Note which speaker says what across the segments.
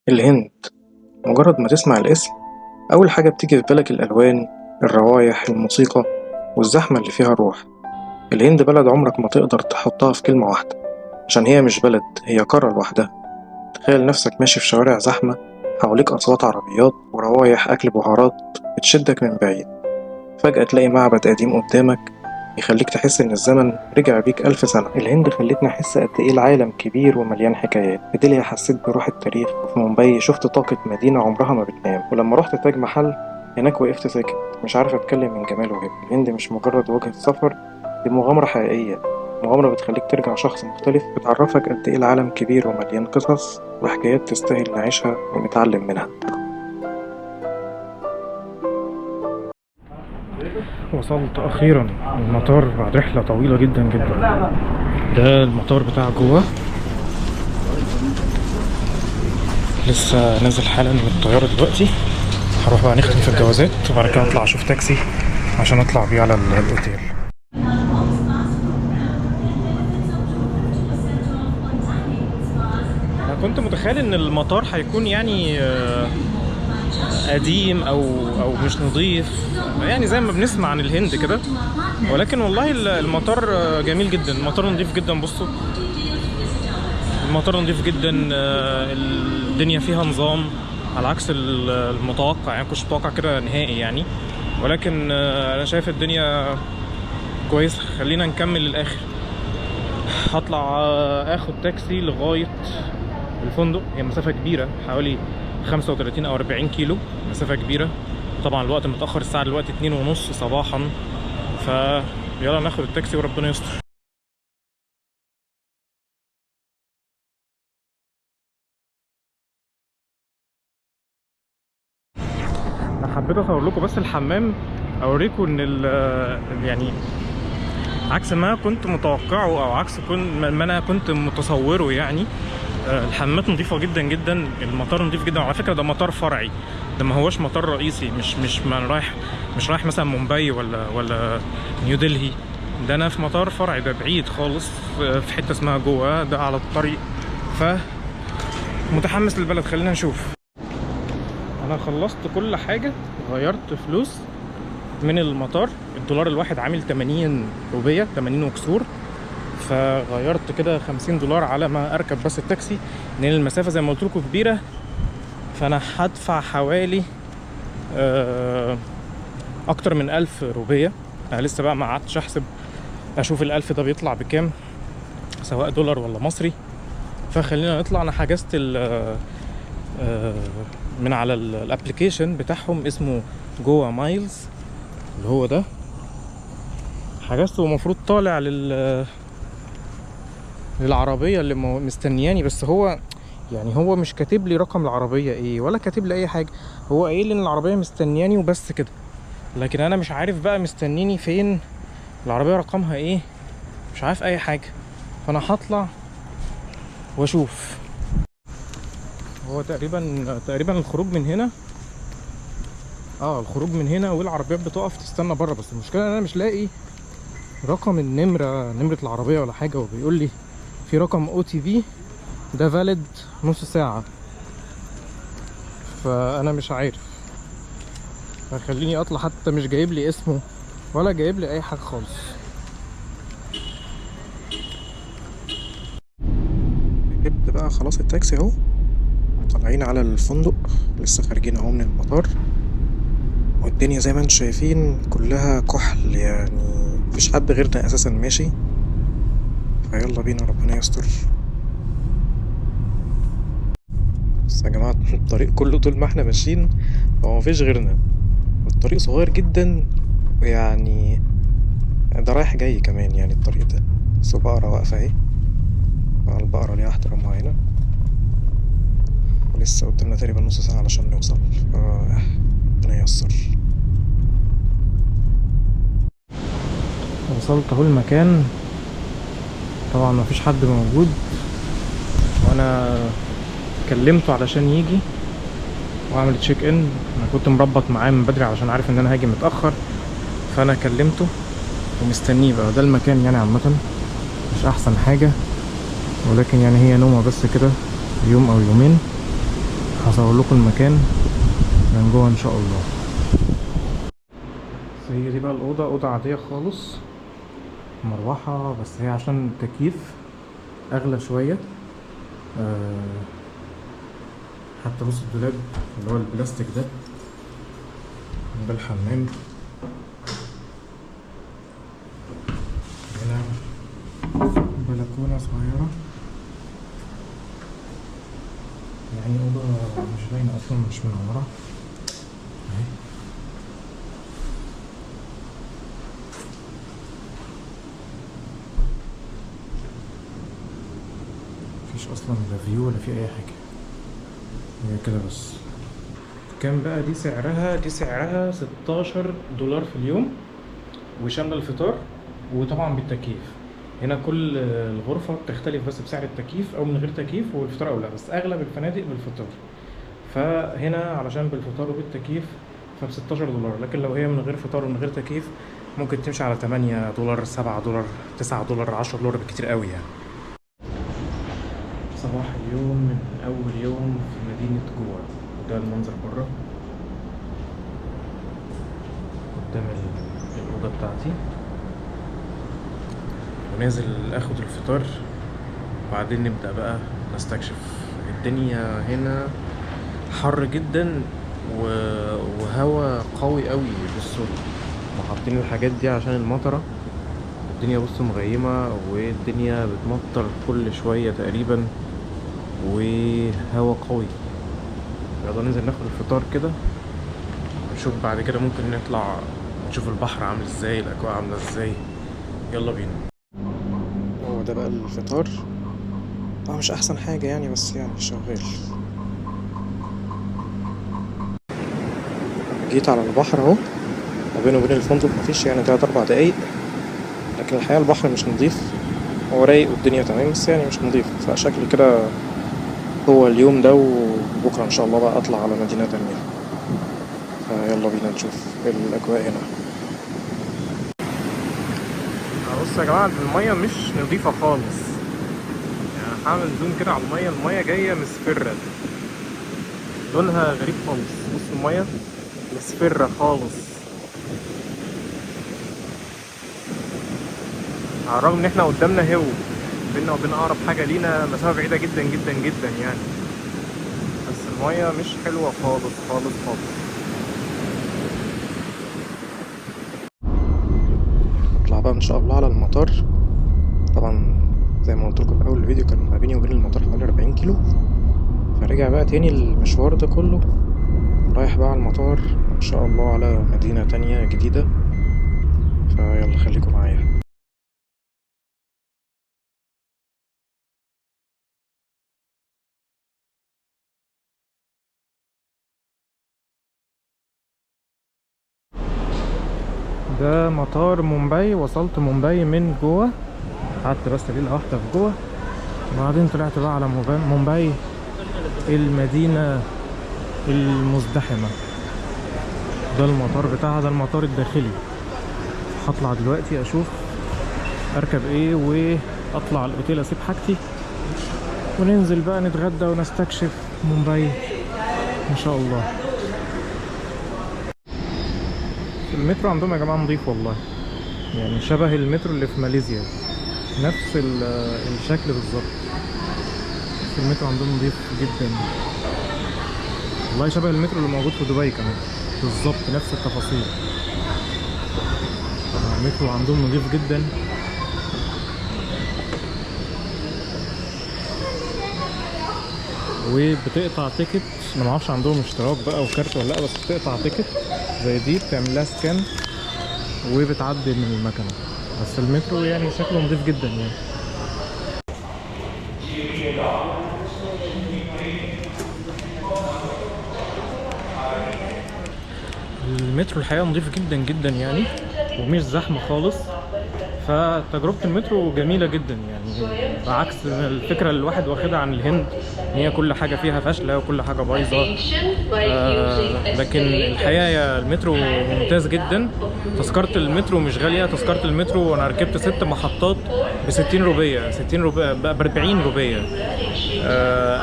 Speaker 1: الهند. مجرد ما تسمع الاسم أول حاجة بتيجي في بالك الألوان، الروايح، الموسيقى والزحمة اللي فيها روح. الهند بلد عمرك ما تقدر تحطها في كلمة واحدة، عشان هي مش بلد، هي قارة لوحدها. تخيل نفسك ماشي في شوارع زحمة، حواليك أصوات عربيات وروايح أكل بهارات بتشدك من بعيد. فجأة تلاقي معبد قديم قدامك يخليك تحس إن الزمن رجع بيك 1000 سنة. الهند خلتني أحس قد إيه العالم كبير ومليان حكايات. في دلهي حسيت بروح التاريخ، وفي مومباي شفت طاقة مدينة عمرها ما بتنام، ولما رحت تاج محل هناك وقفت ساكت مش عارف أتكلم من جمال وهيبة. الهند مش مجرد وجهة سفر، دي مغامرة حقيقية. مغامرة بتخليك ترجع شخص مختلف، بتعرفك قد إيه العالم كبير ومليان قصص وحكايات تستاهل نعيشها ونتعلم منها. وصلت أخيرا المطار بعد رحلة طويلة جدا جدا. ده المطار بتاع جوه، لسه نازل حالا من الطيارة دلوقتي. هروح بقى نختم في الجوازات وبعد كده اطلع اشوف تاكسي عشان اطلع بيه على الاوتيل. انا كنت متخيل ان المطار هيكون يعني قديم او مش نظيف، يعني زي ما بنسمع عن الهند كده، ولكن والله المطار جميل جدا، المطار نظيف جدا. بصوا المطار نظيف جدا، الدنيا فيها نظام على عكس المتوقع، يعني كنتش متوقع كده نهائي يعني، ولكن انا شايف الدنيا كويس. خلينا نكمل للاخر. هطلع اخد تاكسي لغاية الفندق، هي مسافة كبيرة حوالي 35 او 40 كيلو، مسافة كبيرة. طبعا الوقت متأخر، الساعة دلوقتي 2:30 صباحا، فيلا ناخد التاكسي وربنا يستر. انا حبيت اصور لكم بس الحمام، اوريكم ان يعني عكس ما كنت متوقعه او عكس ما انا كنت متصوره يعني. الحمامات نظيفه جدا جدا، المطار نظيف جدا. على فكره ده مطار فرعي، ده ما هوش مطار رئيسي، مش ما رايح، مش رايح مثلا مومباي ولا نيو دلهي. ده انا في مطار فرعي، ده بعيد خالص في حته اسمها جوه، ده على الطريق. فمتحمس للبلد، خلينا نشوف. انا خلصت كل حاجه، غيرت فلوس من المطار. الدولار الواحد عامل 80 روبية، 80 وكسور، فغيرت كده 50 دولار على ما اركب بس التاكسي، لان المسافه زي ما قلت لكم كبيره. فانا هدفع حوالي اكتر من 1000 روبية. انا لسه بقى ما قعدتش احسب اشوف ال1000 ده بيطلع بكام، سواء دولار ولا مصري. فخلينا نطلع. انا حجزت من على الابليكيشن بتاعهم، اسمه جوا مايلز، اللي هو ده حجزته. ومفروض طالع للعربية اللي مستنياني، بس هو يعني هو مش كاتب لي رقم العربية ايه، ولا كاتب لي اي حاجة. هو قايل لي ان العربية مستنياني وبس كده، لكن انا مش عارف بقى مستنيني فين، العربية رقمها ايه، مش عارف اي حاجة. فانا هطلع واشوف. هو تقريبا الخروج من هنا، الخروج من هنا، والعربيات بتقف تستنى بره. بس المشكلة ان انا مش لاقي رقم نمرة العربية ولا حاجة، وبيقول لي في رقم OTP ده فاليد نص ساعة، فأنا مش عارف. فخليني أطلع، حتى مش جايب لي اسمه ولا جايب لي أي حاجة خالص. جبت بقى خلاص التاكسي اهو، طالعين على الفندق، لسه خارجين اهو من المطار. والدنيا زي ما انتم شايفين كلها كحل، يعني مفيش حد غيرنا اساسا ماشي. فيلا بينا ربنا يستر. بس يا جماعة الطريق كله طول ما احنا ماشيين هو مفيش غيرنا، والطريق صغير جدا، ويعني ده رايح جاي كمان يعني الطريق ده. بس بقرة واقفة اهي، البقرة ليها احترامها هنا. ولسه قدامنا تقريبا نص ساعة علشان نوصل، ربنا ييسر. وصلت اهو المكان، طبعا مفيش حد موجود، وانا كلمته علشان يجي واعمل تشيك ان. انا كنت مربط معاه من بدري علشان عارف ان انا هاجي متأخر، فانا كلمته ومستنيه بقى. ده المكان يعني عامة مش احسن حاجة، ولكن يعني هي نومة بس كده، يوم او يومين هصور لكم المكان من جوه ان شاء الله. هي دي بقى الأوضة، أوضة عادية خالص، مروحة بس هي عشان التكييف أغلى شوية. حتى بص الدولاب اللي هو البلاستيك ده الحمام. هنا بلكونة صغيرة، يعني أوضة مش باينة أصلا، مش منورة أهي. مفيش أصلا لا فيو ولا في أي حاجة، هي كده بس. كام بقى دي سعرها؟ دي سعرها $16 في اليوم، وشاملة الفطار وطبعا بالتكييف. هنا كل الغرفة بتختلف بس بسعر التكييف أو من غير تكييف، والفطار أو لا، بس أغلب الفنادق بالفطار. فهنا علشان بالفطار وبالتكييف فب$16، لكن لو هي من غير فطار ومن غير تكييف ممكن تمشي على $8، $7، $9، $10 بالكتير قوي يعني. صباح اليوم من أول يوم في مدينة جوه، وده المنظر بره قدام الأوضة بتاعتي، ونازل اخد الفطار وبعدين نبدأ بقى نستكشف. الدنيا هنا حر جدا وهوا قوي قوي. بصوا حاطين الحاجات دي عشان المطرة. الدنيا بصوا مغيمة والدنيا بتمطر كل شوية تقريبا، وهوا قوي. يلا ننزل ناخد الفطار كده ونشوف بعد كده ممكن نطلع نشوف البحر عامل ازاي، الاجواء عاملة ازاي. يلا بينا. هو ده بقى الفطار. مش احسن حاجة يعني، بس يعني شغال. جيت على البحر اهو، ما بينه وبين الفندق مفيش يعني 3-4 دقايق، لكن الحقيقة البحر مش نضيف. هو رايق والدنيا تمام بس يعني مش نضيف. فشكل كده هو اليوم ده، وبكرة ان شاء الله بقى اطلع على مدينة تانية. فيلا بينا نشوف الاجواء هنا. بصوا يا جماعة المية مش نضيفة خالص، يعني هعمل زوم كده على المية جاية مصفرة، لونها غريب خالص. بص المية مصفرة خالص، على الرغم ان احنا قدامنا هو بينا وبين اقرب حاجة لينا مسافة بعيدة جدا جدا جدا يعني، بس المية مش حلوة خالص خالص خالص. نطلع بقى ان شاء الله على المطار. طبعا زي ما قلت لكم في اول الفيديو كان ما بيني وبين المطار حوالي 40 كيلو، فرجع بقى تاني المشوار ده كله رايح بقى على المطار، ان شاء الله على مدينة تانية جديدة. فيلا خليكم معايا. ده مطار مومباي. وصلت مومباي من جوه، قعدت بس ليلة واحدة في جوه، وبعدين طلعت بقى على مومباي المدينة المزدحمة. ده المطار بتاعها، ده المطار الداخلي. هطلع دلوقتي اشوف اركب ايه واطلع الاوتيل اسيب حاجتي، وننزل بقى نتغدى ونستكشف مومباي ان شاء الله. المترو عندهم يا جماعة نضيف والله، يعني شبه المترو اللي في ماليزيا، نفس الشكل بالظبط. المترو عندهم نضيف جدا والله، شبه المترو اللي موجود في دبي كمان بالظبط، نفس التفاصيل. المترو عندهم نضيف جدا. وبتقطع تيكت، انا معرفش عندهم اشتراك بقى وكارت ولا لا، بس بتقطع تيكت زي دي، بتعمل لها سكان وبتعدي من المكنه. بس المترو يعني شكله نضيف جدا يعني. المترو الحقيقه نضيف جدا جدا يعني، ومش زحمه خالص. فتجربة المترو جميلة جدا يعني، بعكس الفكرة اللي الواحد واخدها عن الهند ان هي كل حاجة فيها فاشلة وكل حاجة بايظة. لكن الحقيقة يا المترو ممتاز جدا. تذكرة المترو مش غالية، تذكرة المترو انا ركبت 6 محطات ب60 روبية، 60 روبية ب40 روبية.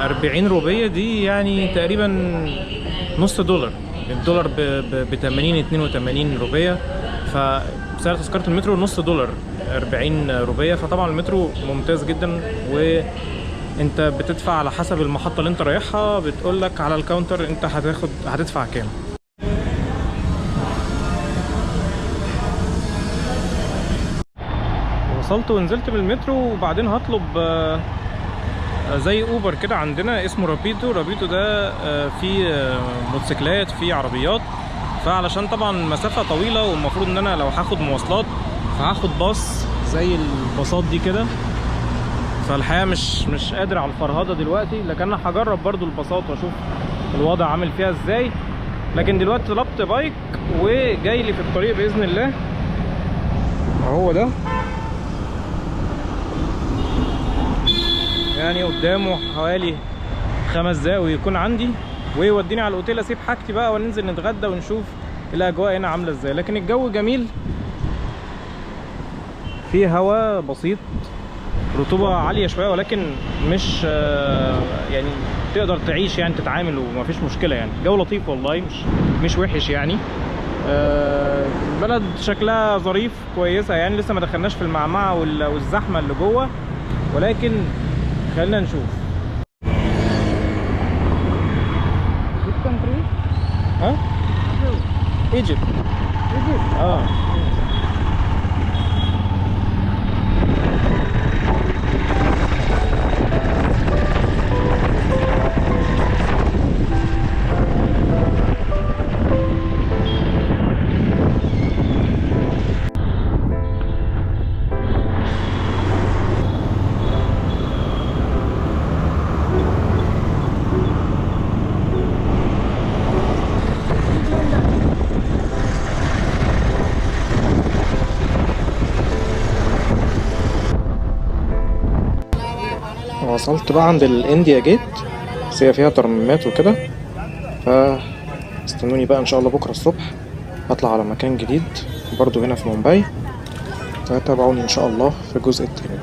Speaker 1: 40 روبية دي يعني تقريبا نص دولار. الدولار ب 80 82 روبية، فسعر تذكرة المترو نص دولار 40 روبية. فطبعا المترو ممتاز جدا، وانت بتدفع على حسب المحطة اللي انت رايحها، بتقولك على الكاونتر انت هتدفع كام. وصلت ونزلت من المترو، وبعدين هطلب زي اوبر كده عندنا اسمه رابيدو. رابيدو ده فيه موتوسيكلات، فيه عربيات. فعلشان طبعا مسافة طويلة والمفروض ان انا لو هاخد مواصلات فهاخد باص زي الباصات دي كده. فالحقيقة مش قادر على الفرهدة دلوقتي، لكن انا هجرب برضو الباصات واشوف الوضع عامل فيها ازاي. لكن دلوقتي طلبت بايك وجاي لي في الطريق باذن الله. هو ده يعني قدامه حوالي 5 دقايق ويكون عندي، ويوديني على الاوتيل، اسيب حاجتي بقى وننزل نتغدى ونشوف الاجواء هنا عامله ازاي. لكن الجو جميل، فيه هواء بسيط، رطوبه عاليه شويه، ولكن مش يعني تقدر تعيش يعني تتعامل ومفيش مشكله. يعني جو لطيف والله، مش وحش يعني. البلد شكلها ظريف كويسه يعني. لسه ما دخلناش في المعمعه والزحمه اللي جوه، ولكن خلينا نشوف. ها؟ ايجيبت. وصلت بقى عند الانديا جيت، بس هي فيها ترميمات وكده. فاستنوني بقى ان شاء الله بكرة الصبح هطلع على مكان جديد برضو هنا في مومباي. فتابعوني ان شاء الله في الجزء التاني.